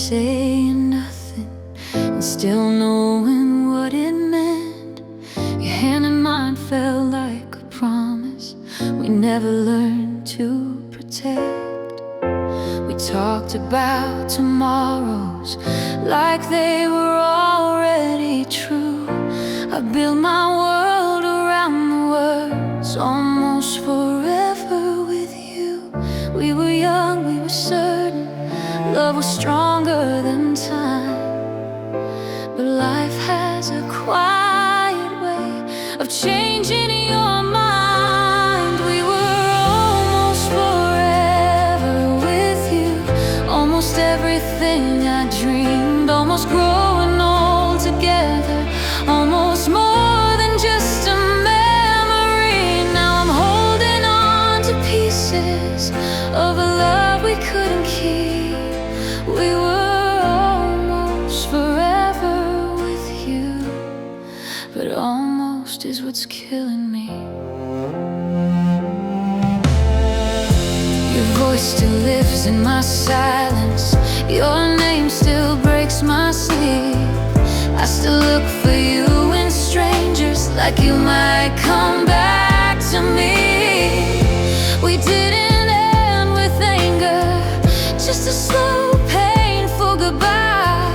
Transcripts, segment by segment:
saying nothing and still knowing what it meant. Your hand in mine felt like a promise we never learned to protect. We talked about tomorrows like they were already true. I built my world around the words almost forever with you. We were young, we were certain love was stronger than time. But life has a quiet way of changing your mind. We were almost forever with you, almost everything I dreamed, almost growing old together, almost more than just a memory. Now I'm holding on to pieces of a love we couldn't keep. We were almost forever with you, but almost is what's killing me. Your voice still lives in my silence. Your name still breaks my sleep. I still look for you in strangers, like you might come back to me. We didn't end with anger, just a slow, painful goodbye.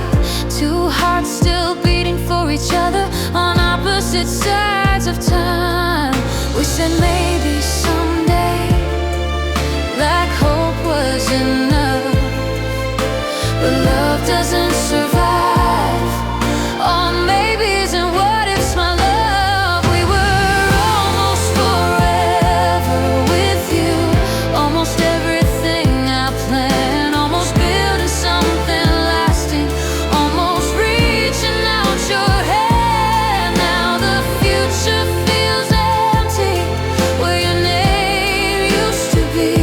Two hearts still beating for each other on opposite sides of time. We said maybe someday, like hope was enough. But love doesn't survive on maybes and what ifs, my love. We were almost forever with you, almost everything I planned, almost building something lasting, almost reaching out your hand. Now the future feels empty where your name used to be.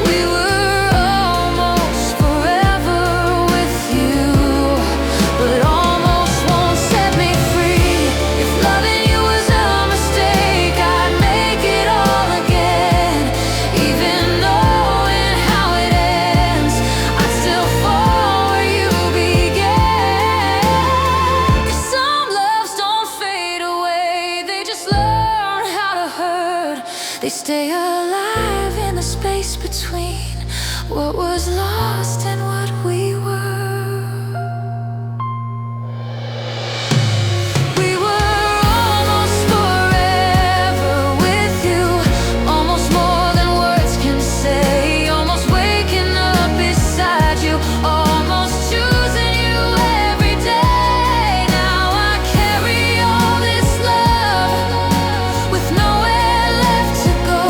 We were almost forever with you, but almost won't set me free. If loving you was a mistake, I'd make it all again. Even knowing how it ends, I'd still fall where you began. 'Cause some loves don't fade away, they just learn how to hurt. They stay alive in the space between what was lost and what we were. We were almost forever with you, almost more than words can say, almost waking up beside you, almost choosing you every day. Now I carry all this love with nowhere left to go.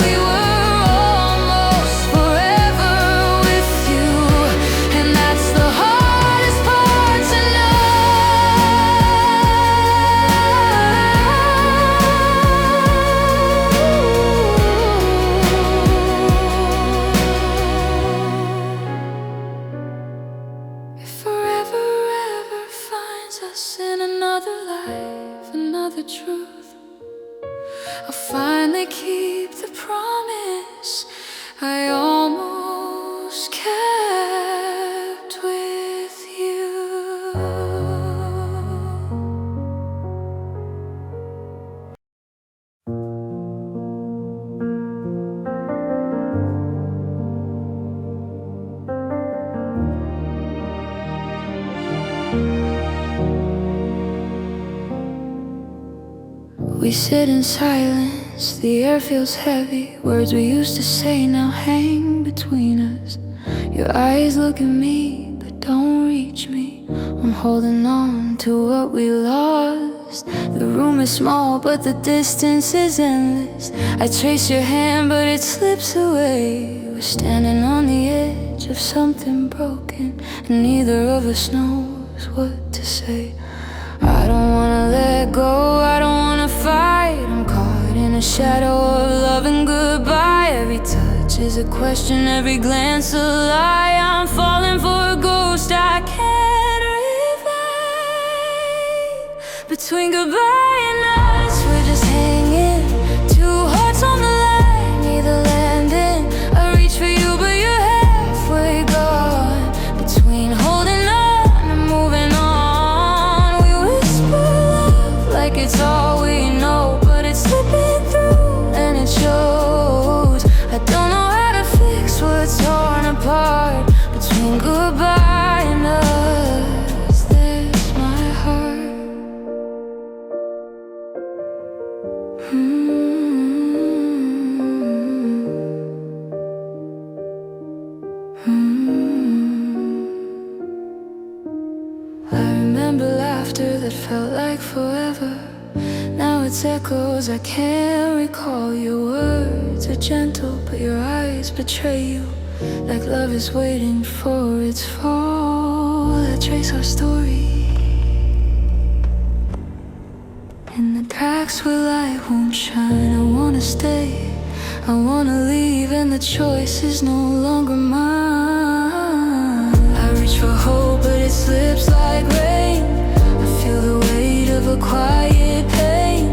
We were almost forever with you, and that's the hardest part to know. If forever ever finds us in another life, another truth, I'll finally keep the promise I almost kept with you. We sit in silence, the air feels heavy. Words we used to say now hang between us. Your eyes look at me, but don't reach me. I'm holding on to what we lost. The room is small, but the distance is endless. I trace your hand, but it slips away. We're standing on the edge of something broken, and neither of us knows what to say. I don't wanna let go, I don't wanna fight. I'm caught in a shadow of love and goodbye. Every touch is a question, every glance a lie. I'm falling for a ghost I can't revive. Between goodbye and us, we're just hanging, two hearts on the line, neither landing. I reach for you, but you're halfway gone. Between I remember laughter that felt like forever. Now it's echoes, I can't recall. Your words are gentle, but your eyes betray you, like love is waiting for its fall. I trace our story in the cracks where light won't shine. I wanna stay, I wanna leave, and the choice is no longer mine. I reach for hope, but it slips like rain. I feel the weight of a quiet pain.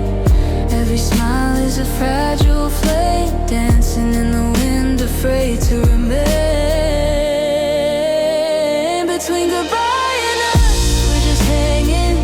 Every smile is a fragile flame, dancing in the wind, afraid to remain. Between goodbye and us, we're just hanging,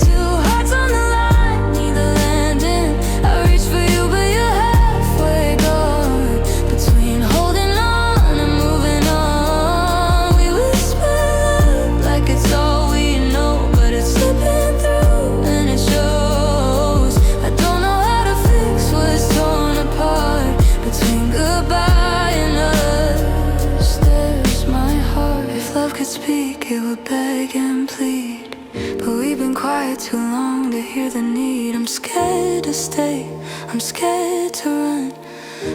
two hearts on the line, neither landing. I reach for you, but you're halfway gone. Between holding on and moving on, we whisper love like it's all we know, but it's slipping through and it shows. I don't know how to fix what's torn apart. Between goodbye and us, there's my heart. If love could speak, it would beg and plead, but we've been quiet too long to hear the need. I'm scared to stay, I'm scared to run,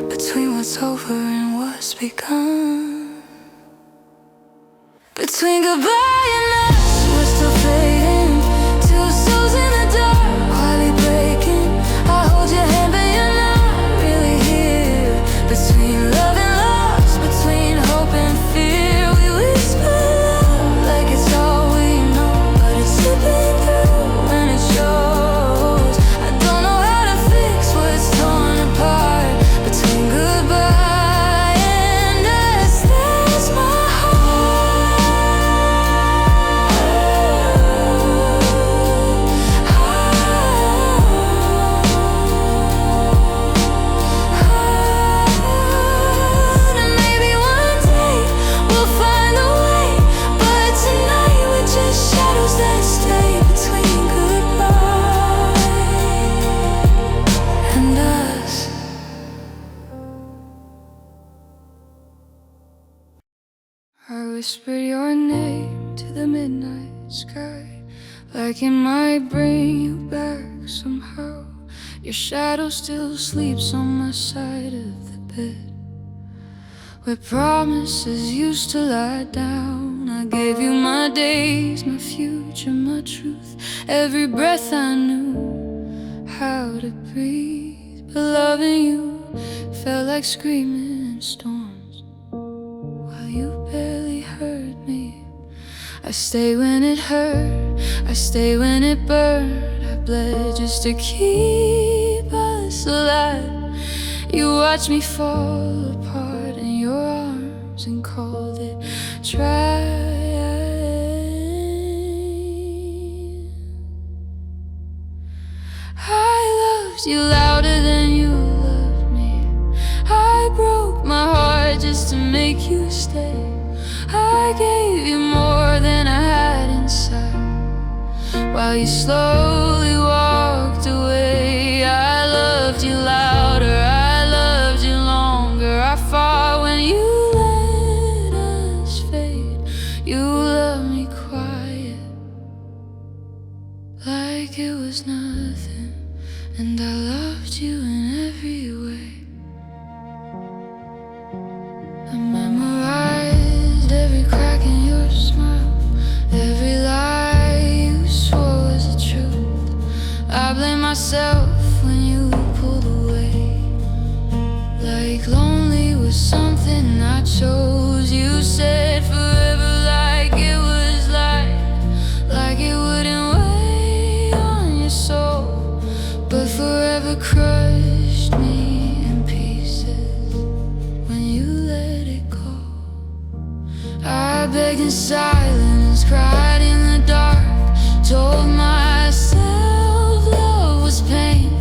between what's over and what's begun. Between goodbye and us, we're still fading, two souls in the dark, quietly breaking. I hold your hand, but you're not really here. Between love and loss, between hope and fear, we whisper love like it's all we know, but it's slipping through and it shows. I don't know how to fix what's torn apart. Between goodbye and us, there's my heart. And maybe one day we'll find a way, but tonight we're just shadows that stay. Between goodbye and us. I whispered your name to the midnight sky, like it might bring you back somehow. Your shadow still sleeps on my side of the bed, where promises used to lie down. I gave you my days, my future, my truth, every breath I knew how to breathe. But loving you felt like screaming in storms, while you barely heard me. I stay when it hurt, I stay when it burned. I bled just to keep us alive. You watched me fall apart in your arms and called it trying. I loved you louder than you loved me. I broke my heart just to make you stay. I gave you more than I had inside, while you slowly walked away. I loved you louder, I loved you longer. I fought when you let us fade. You loved me quiet, like it was nothing, and I loved you in every way. I memorized every crack in your smile, every lie you swore was the truth. I blame myself when you pulled away, like lonely was something I chose. You said forever, like it was like it wouldn't weigh on your soul, but forever crushed me in pieces when you let it go. I begged in silence, cried in the dark, told myself love was pain.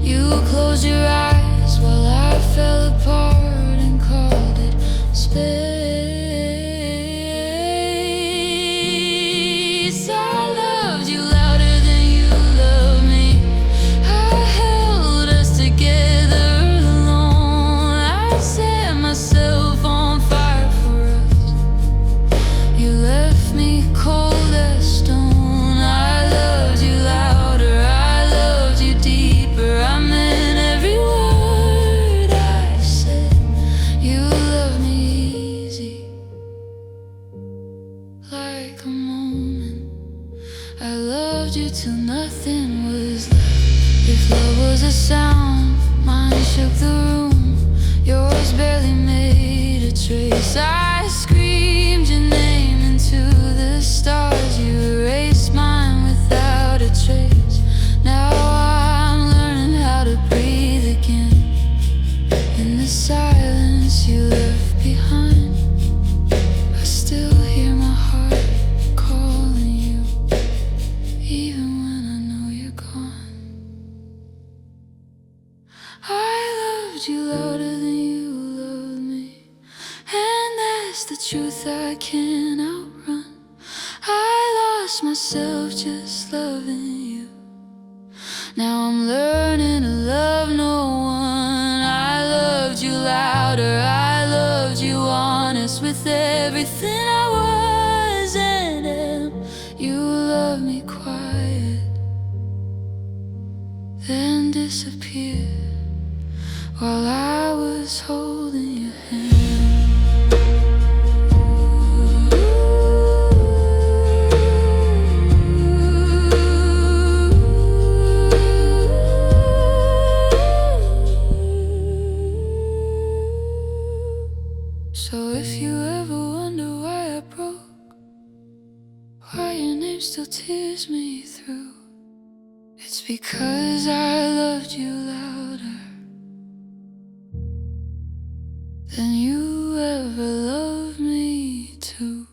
You closed your eyes while I fell apart and called it space. I loved you louder than you loved me. I held us together alone. I set myself on fire for us. You left me cold as stone. like a moment. I loved you till nothing was left. If love was a sound, mine shook the room. Yours barely made a trace. I screamed your name into the stars. You erased mine without a trace. Now I'm learning how to breathe again. In the silence you left behind, I still hear my heart calling you, even when I know you're gone. I loved you louder than you loved me, and that's the truth I can't outrun. I lost myself just loving you. Now I'm learning to love no one. I loved you louder, I loved you honest with everything I was and am. You loved me quiet, then disappeared while I was holding your hand. So if you ever wonder why I broke, why your name still tears me through, it's because I loved you louder than you ever loved me too.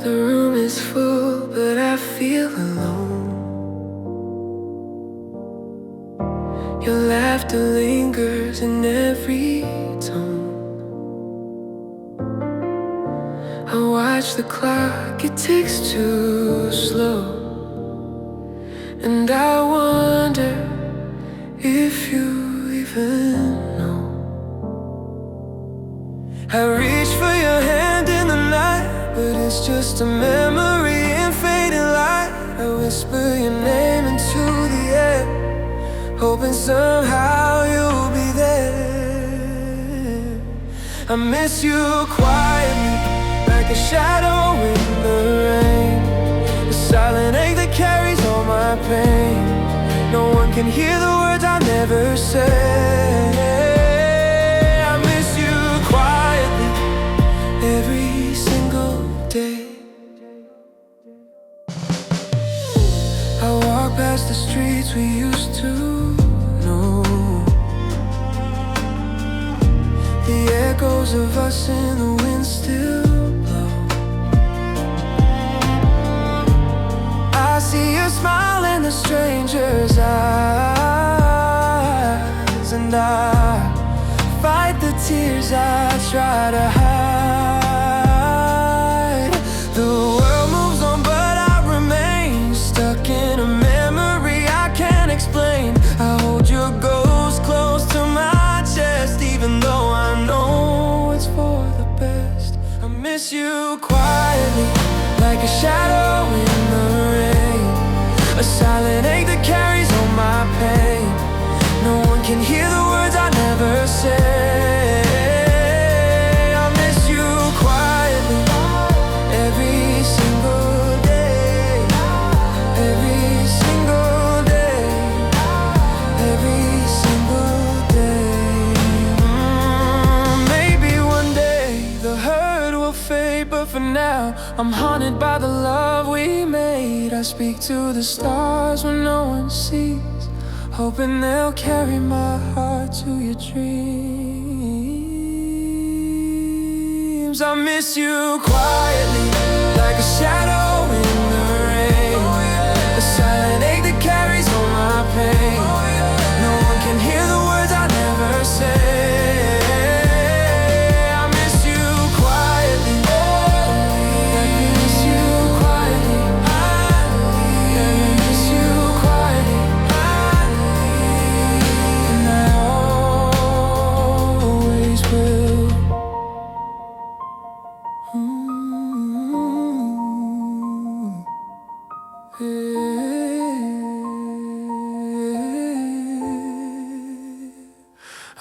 The room is full, but I feel alone. Your laughter lingers in every tone. I watch the clock, it ticks too slow, and I wonder if you even know. I reach for your hand in the night, but it's just a memory in fading light. I whisper your name into the air, hoping somehow you'll be there. I miss you quietly, like a shadow in the rain, a silent ache that carries all my pain. No one can hear the words I never say. I miss you quietly every single day. I walk past the streets we used to know, the echoes of us in the wind still blow. I see your smile in the stranger's eyes, and I fight the tears I try to hide. The world moves on, but I remain stuck in a memory I can't explain. I hold your ghost close to my chest, even though I know it's for the best. I miss you quietly, like a shadow in the rain, a silent ache that carries all my pain. No one can hear the words I never say. I miss you quietly every single day, every single day, every single day. Maybe one day the hurt will fade, but for now I'm haunted by the love we made. I speak to the stars when no one sees, hoping they'll carry my heart to your dreams. I miss you quietly, like a shadow in the rain, a silent ache that carries all my pain. No one can hear the words I never say. I miss you quietly, I miss you quietly, I miss you quietly, and I always will. I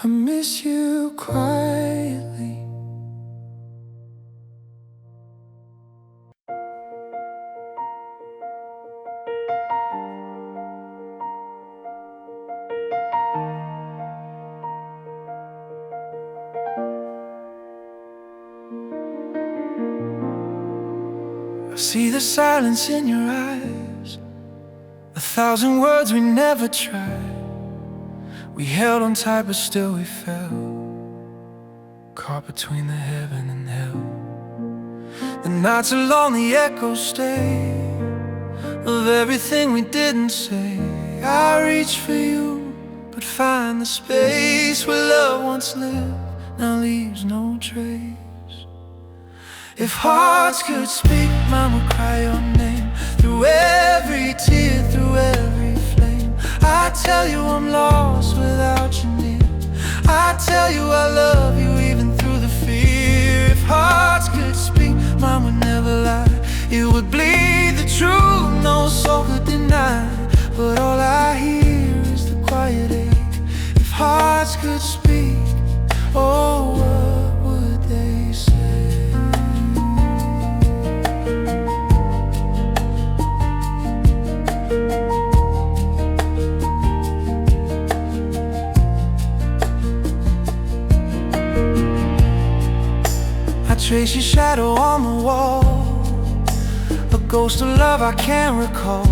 miss you quietly. I see the silence in your eyes, 1,000 words we never tried. We held on tight but still we fell, caught between the heaven and hell. The nights are long, the echoes stay of everything we didn't say. I reach for you, but find the space where love once lived now leaves no trace. If hearts could speak, mine would cry your name through every tear, through every flame. I tell you I'm lost without you near. I tell you I love you even through the fear. If hearts could speak, mine would never lie. It would bleed the truth, no soul could deny. But all I hear is the quiet ache. If hearts could speak, oh, what would they say? Trace your shadow on the wall, a ghost of love I can't recall.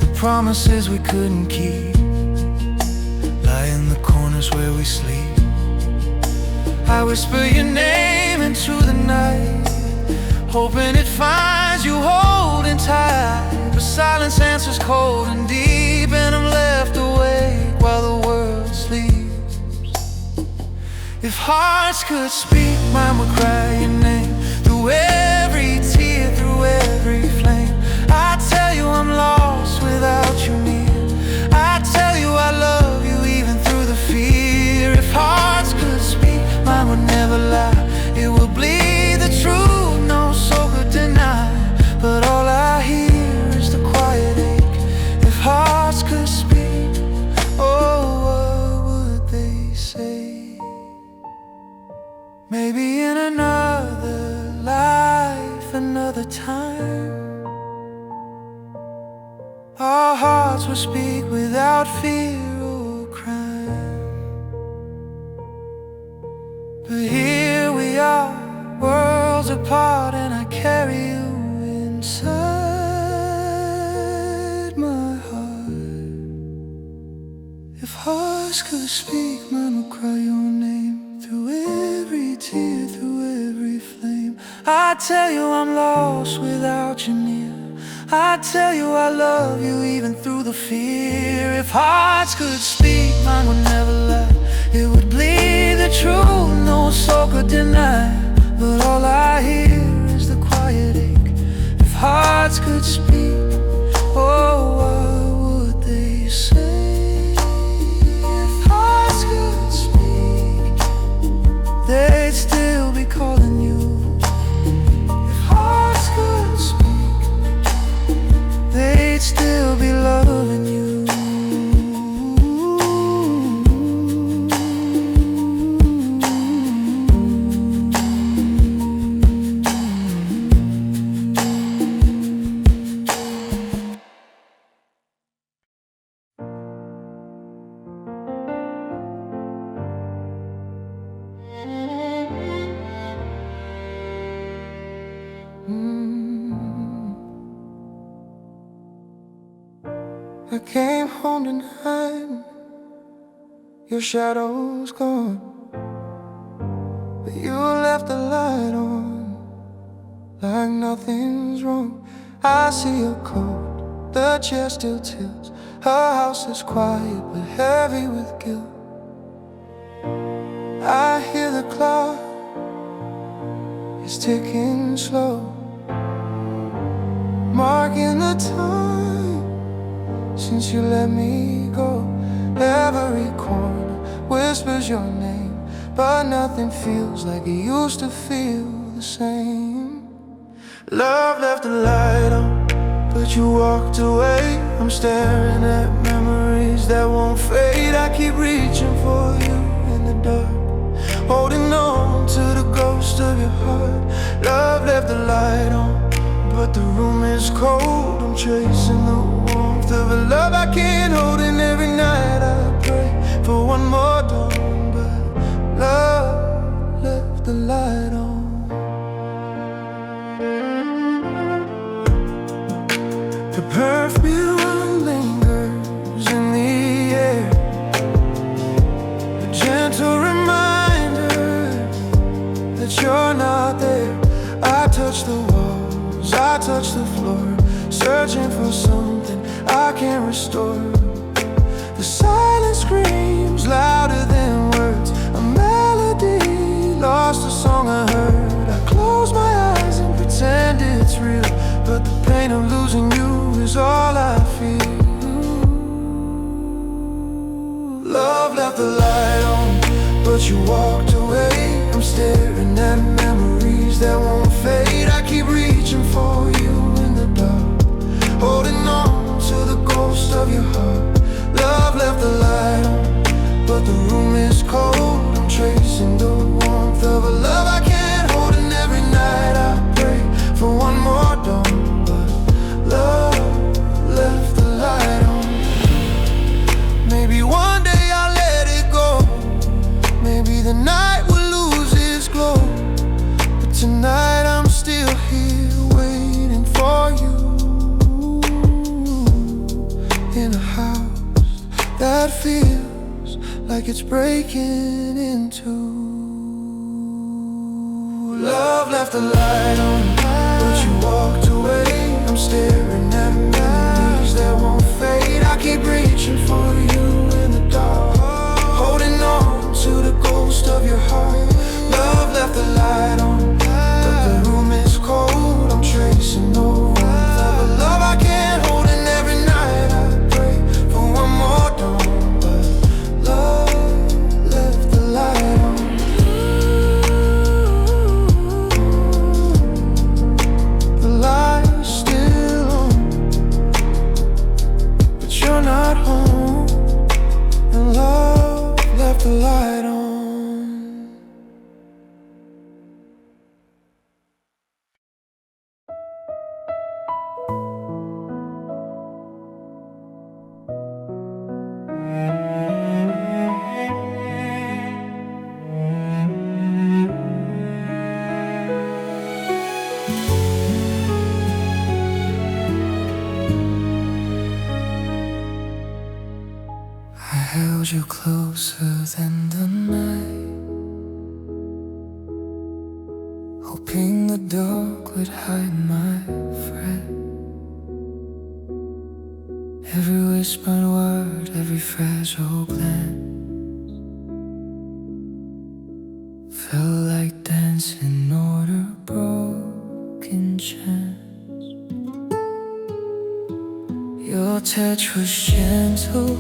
The promises we couldn't keep lie in the corners where we sleep. I whisper your name into the night, hoping it finds you holding tight. But silence answers cold and deep, and I'm left awake while the world sleeps. If hearts could speak, mine would cry your name through every tear, through every flame. I tell you I'm lost without you near. I tell you I love you even through the fear. If hearts could speak, mine would never lie. It would bleed the truth, no soul could deny. But all I hear is the quiet ache. If hearts could speak, oh, what would they say? Maybe in another life, another time, our hearts will speak without fear or crime. But here we are, worlds apart, and I carry you inside my heart. If hearts could speak, mine would cry your name through every tear, through every flame. I tell you I'm lost without you near. I tell you I love you even through the fear. If hearts could speak, mine would never lie. It would bleed the truth, no soul could deny. But all I hear is the quiet ache. If hearts could speak, oh, what would they say? If hearts could speak, they'd still be calling you. If hearts could speak, they'd still be loving you. I came home tonight, your shadow's gone, but you left the light on, like nothing's wrong. I see your coat, the chair still tilts. Her house is quiet but heavy with guilt. I hear the clock, it's ticking slow, marking the time since you let me go. Every corner whispers your name, but nothing feels like it used to feel the same. Love left the light on, but you walked away. I'm staring at memories that won't fade. I keep reaching for you in the dark, holding on to the ghost of your heart. Love left the light on, but the room is cold. I'm chasing the warmth of a love I can't hold, and every night I pray for one more dawn, but love left the light on. The perfume lingers in the air, a gentle reminder that you're not there. I touch the walls, I touch the floor, searching for something I can't restore. The silence screams louder than words, a melody, lost a song I heard. I close my eyes and pretend it's real, but the pain of losing you is all I feel. Love left the light on, but you walked away. I'm staring at memories that won't fade. I keep reaching for you in the dark, holding on to the ghost of your heart. Love left the light on, but the room is cold. I'm tracing the warmth of a love I can't hold, and every night I pray for one more dawn, but love left the light on. Maybe one day I'll let it go, maybe the night will lose its glow, but tonight I'm still here waiting for you, in a house that feels like it's breaking in two. Love left the light on, but you walked away. I'm staring at memories that won't fade. I keep reaching for you in the dark, holding on to the ghost of your heart. Love left the light on, but the room is cold. I'm tracing the warmth of a love I can't hold, and every night I pray for one more dawn, but love left the light on. The light's still on, but you're not home, and love left the light on. I held you closer than the night, hoping the dark would hide my friend. Every whispered word, every fragile glance felt like dancing order, broken chance. Your touch was gentle,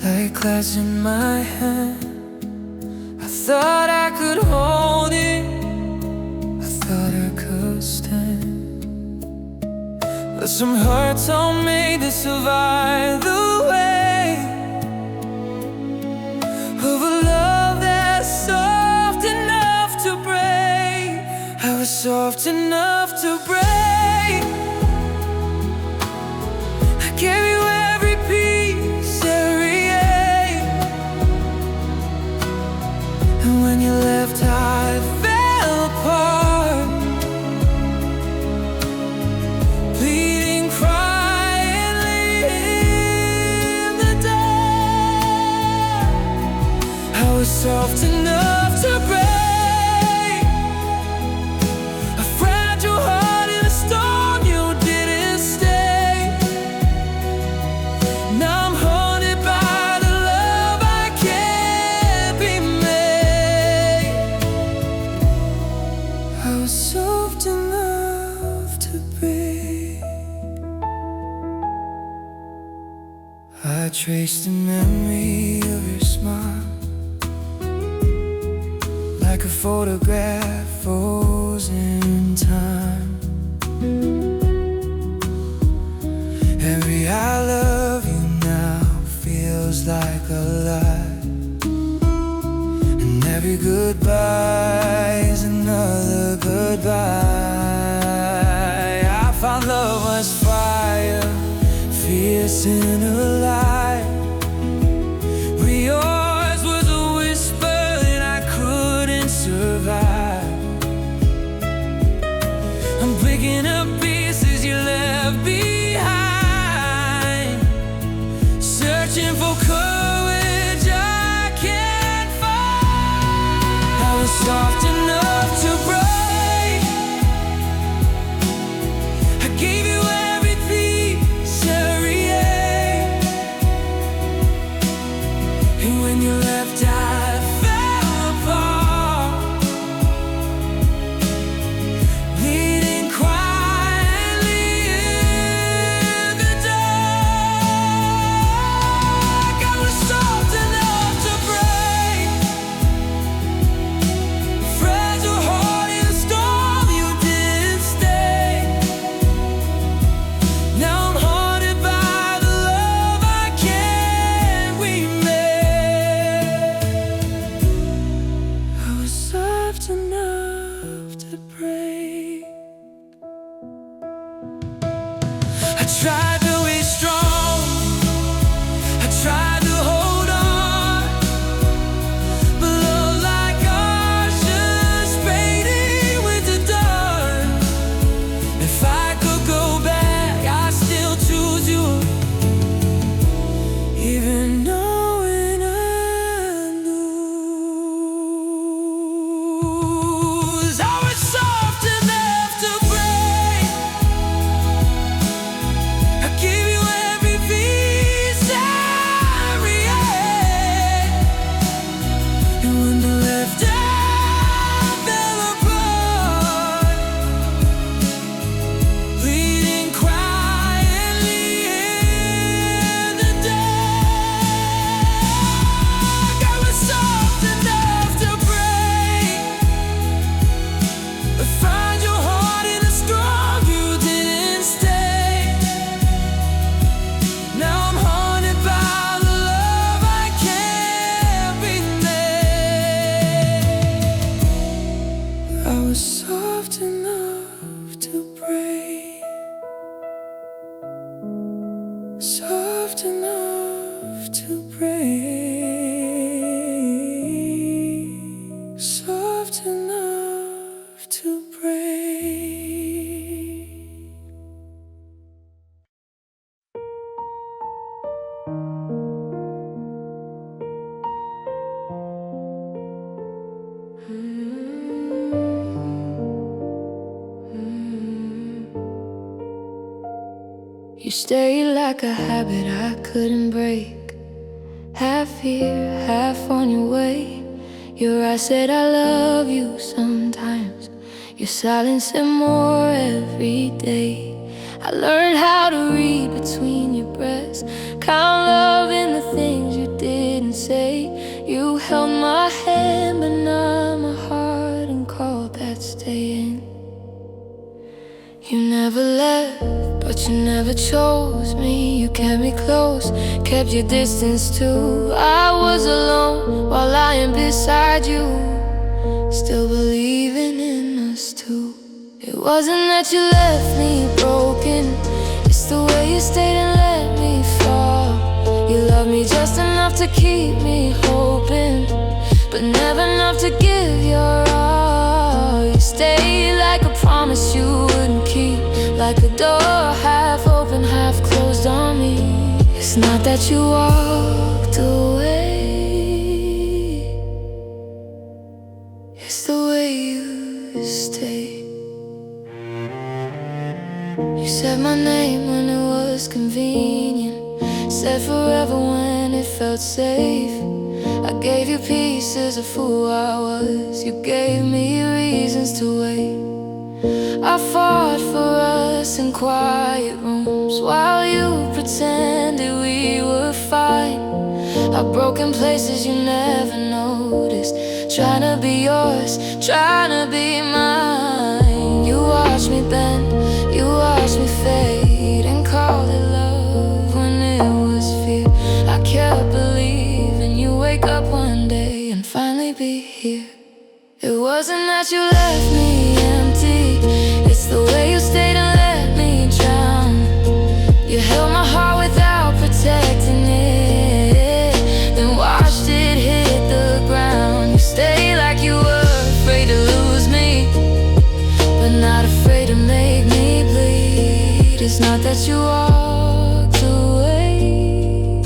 like glass in my hand. I thought I could hold it, I thought I could stand, but some hearts are made to survive the weight of a love that's soft enough to break. I was soft enough to break. I gave you every piece, every ache, and when you left I fell apart, bleeding, crying in the dark. I was soft enough to break, a fragile heart in a storm. You didn't stay. Now I'm haunted by the love I can't be made. I was soft enough to break. I traced the memory of your smile, like a photograph frozen in time. a lie, and every goodbye is another goodbye. I found love was fire, fierce and alive. Where yours was a whisper that I couldn't survive. I'm picking up pieces you left behind, searching for courage I can't find. I was soft enough to break. I gave you every piece of reality, and when you left I fell apart, bleeding quietly in the dark. I was soft enough to break, fragile heart in a storm, you didn't stay. Now I'm haunted by the love I can't remake. I was soft enough to break. I tried to be strong, I tried to hold on, but love like ours just faded with the dawn. If I could go back, I'd still choose you, even knowing I lose. I was soft enough to break. I gave you every piece I react, and when you left I fell apart, bleeding quietly in the dark. I was soft enough to break, but find your heart in a storm, you didn't stay. Now I'm haunted by the love I can't remake. I was soft enough to break, soft enough to break, soft enough to break. You stay like a habit I couldn't break, half here, half on your way. Your eyes said I love you sometimes, your silence said more every day. I learned how to read between your breaths, count love in the things you didn't say. You held my hand but not my heart and called that staying. You never left, but you never chose me. You kept me close, kept your distance too. I was alone while lying beside you, still believing in us two. It wasn't that you left me broken, it's the way you stayed and let me fall. You loved me just enough to keep me hoping, but never enough to give your all. You stayed like a promise you wouldn't keep, like a door half open, half closed on me. It's not that you walked away, it's the way you stayed. You said my name when it was convenient, said forever when it felt safe. I gave you pieces of who I was, you gave me reasons to wait. I fought for us in quiet rooms while you pretended we were fine. I've broken places you never noticed, trying to be yours, trying to be mine. You watched me bend, you watched me fade, and called it love when it was fear. I kept believing here. It wasn't that you left me empty, it's the way you stayed and let me drown. You held my heart without protecting it, then watched it hit the ground. You stayed like you were afraid to lose me, but not afraid to make me bleed. It's not that you walked away,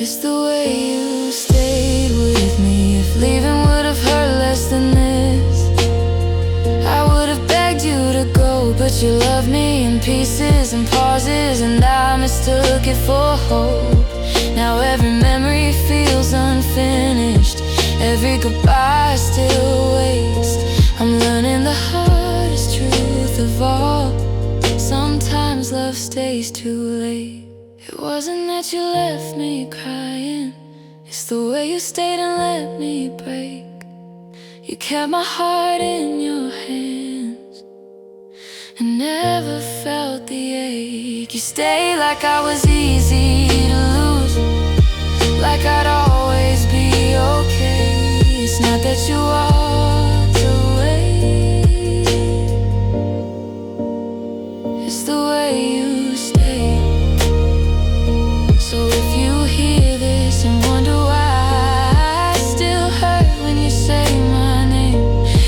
it's the way you stayed with me. If leaving would have hurt less than this, I would have begged you to go, but you loved me in pieces and pauses, and I mistook it for hope. Now every memory feels unfinished, every goodbye is still waste. I'm learning the hardest truth of all: sometimes love stays too late. It wasn't that you left me crying, it's the way you stayed and let me break. You kept my heart in your hands and never felt the ache. You stayed like I was easy to lose, like I'd always be okay. It's not that you walked away, it's the way you stayed. So if you hear this and wonder why I still hurt when you say my name,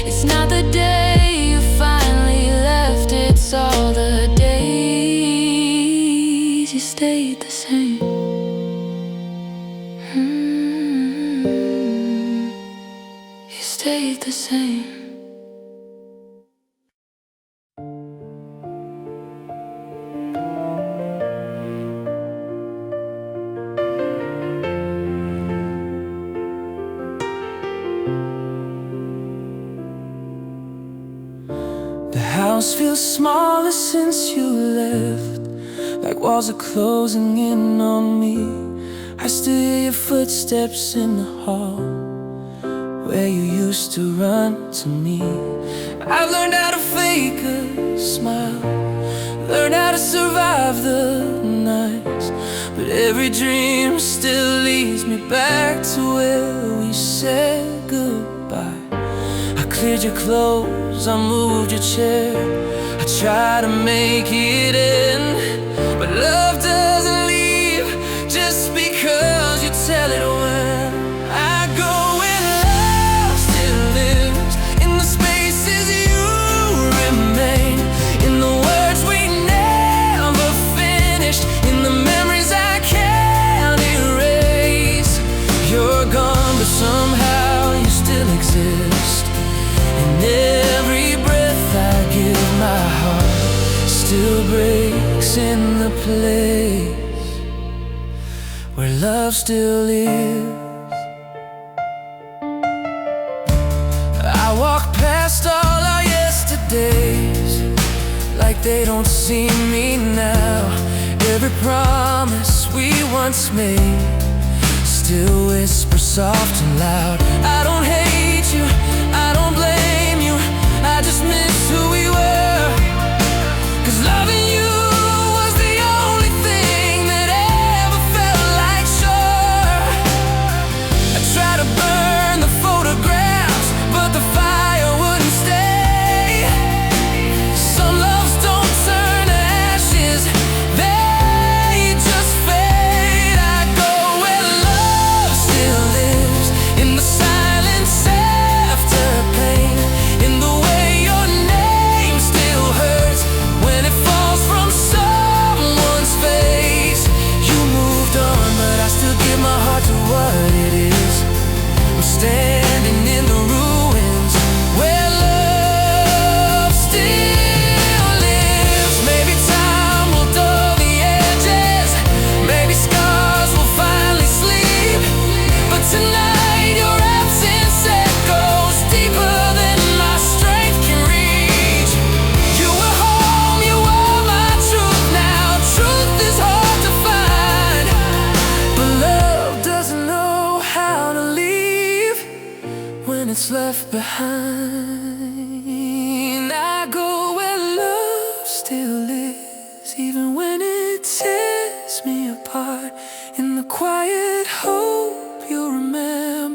it's not the day you finally left, it's all the days you stayed the same. You stayed the same. The house feels smaller since you left, like walls are closing in on me. I still hear your footsteps in the hall where you used to run to me. I've learned how to fake a smile, learned how to survive the nights, but every dream still leads me back to where we said goodbye. I cleared your clothes, I moved your chair, I tried to make it end, but love doesn't leave just because you tell it when. I go where love still lives, in the spaces you remain, in the words we never finished, in the memories I can't erase. You're gone, but somehow you still exist. In every breath I give, my heart still breaks in the place where love still lives. I walk past all our yesterdays like they don't see me now. Every promise we once made still whisper soft and loud. I don't hate you, I don't blame you, I just miss who we were. 'Cause loving you was the only thing that ever felt like sure. I tried to burn the photographs, but the fire wouldn't stay. Some loves don't turn to ashes, they just fade. I go where love still lives, in the silence after pain, in the way your name still hurts when it falls from someone's face. You moved on, but I still give my heart to what it is. I'm standing in the ruins where love still lives. Maybe time will dull the edges, maybe scars will finally sleep, but tonight your absence echoes deeper than my strength can reach. You were home, you are my truth now. Truth is hard to find, but love doesn't know how to leave when it's left behind. I go where love still lives, even when it tears me apart. In the quiet hope you'll remember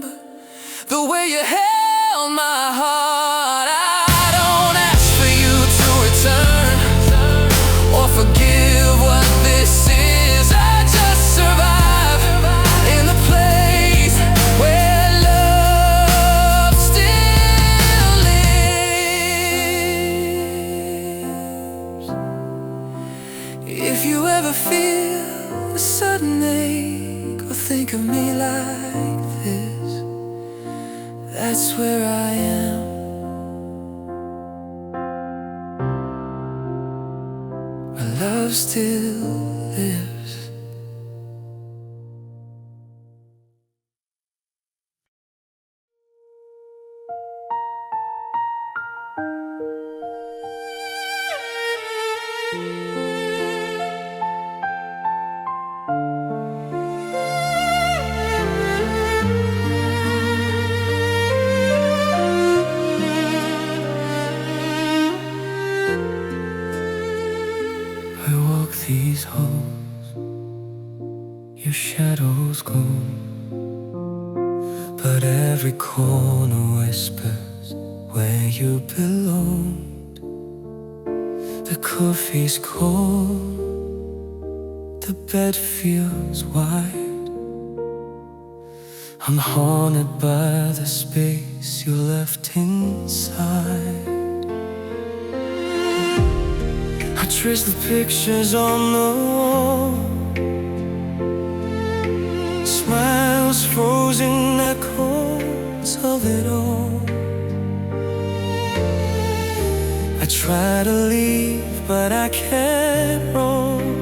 still lives. I walk these halls, your shadows gloom, but every corner whispers where you belonged. The coffee's cold, the bed feels wide. I'm haunted by the space you left inside. I trace the pictures on the wall, smiles, frozen echoes of it all. I try to leave, but I can't roam.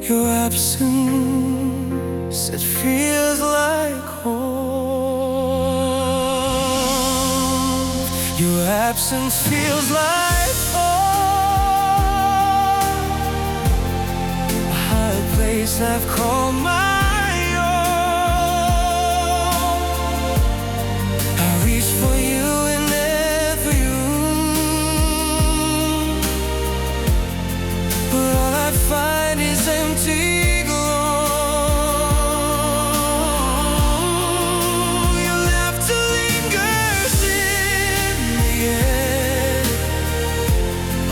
Your absence, it feels like home. Your absence feels like I've called my own. I reach for you in every room, but all I find is empty gloom. You'll have to linger in the air.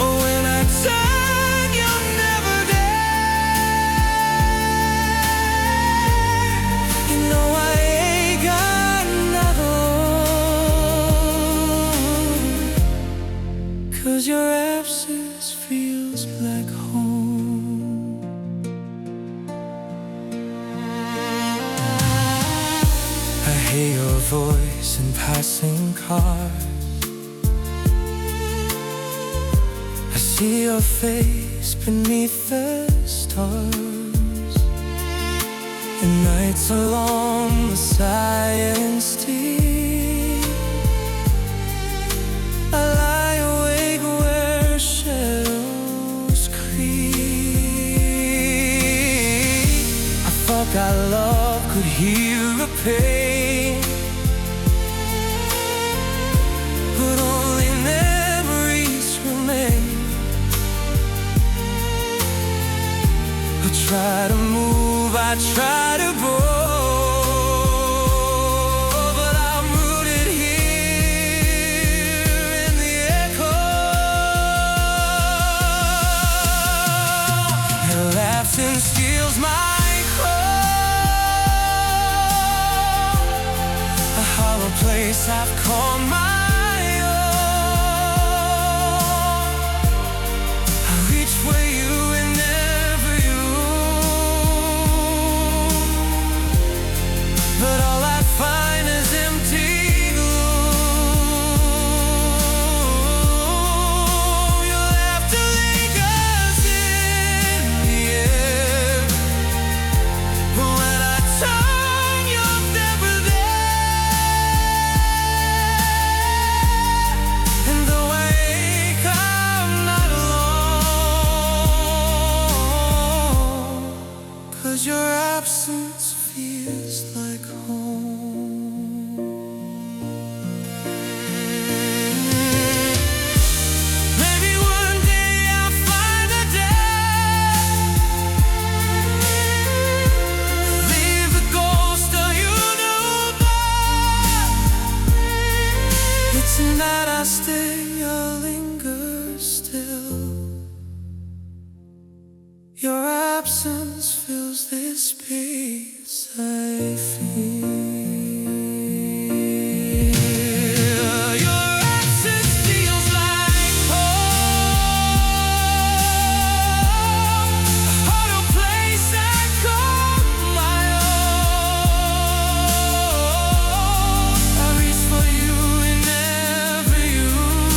Oh, when I turn, you're never there. Cause your absence feels like home. I hear your voice in passing cars. I see your face beneath the stars. The nights are long, the silence deep. I lie awake where shadows creep. I thought that love could heal the pain, but only memories remain. I try to move, I try to go, but I'm rooted here in the echo. Your absence steals my core, a hollow place I've called my own. I reach for you in every room, but all I find is empty gloom. You'll have to linger in the air, but when I turn, you're never there. And though I ache, I'm not alone, 'cause your absence feels like home. Maybe one day I'll find a day, leave the ghost of you no more. But tonight I stay, I'll linger still. Your absence fills this space I feel. Your absence feels like home, a hollow place I call my own. I reach for you in every room,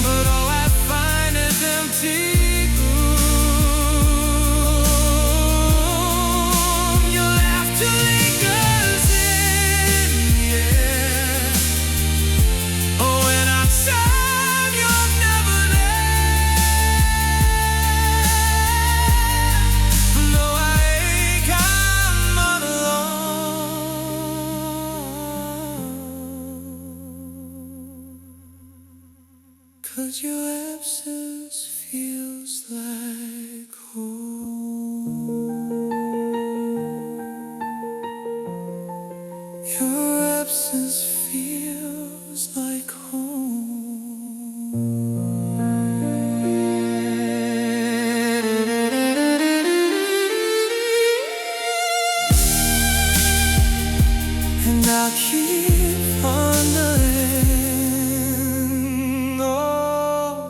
but but your absence feels like home. Your absence feels like and I'll keep wondering, oh.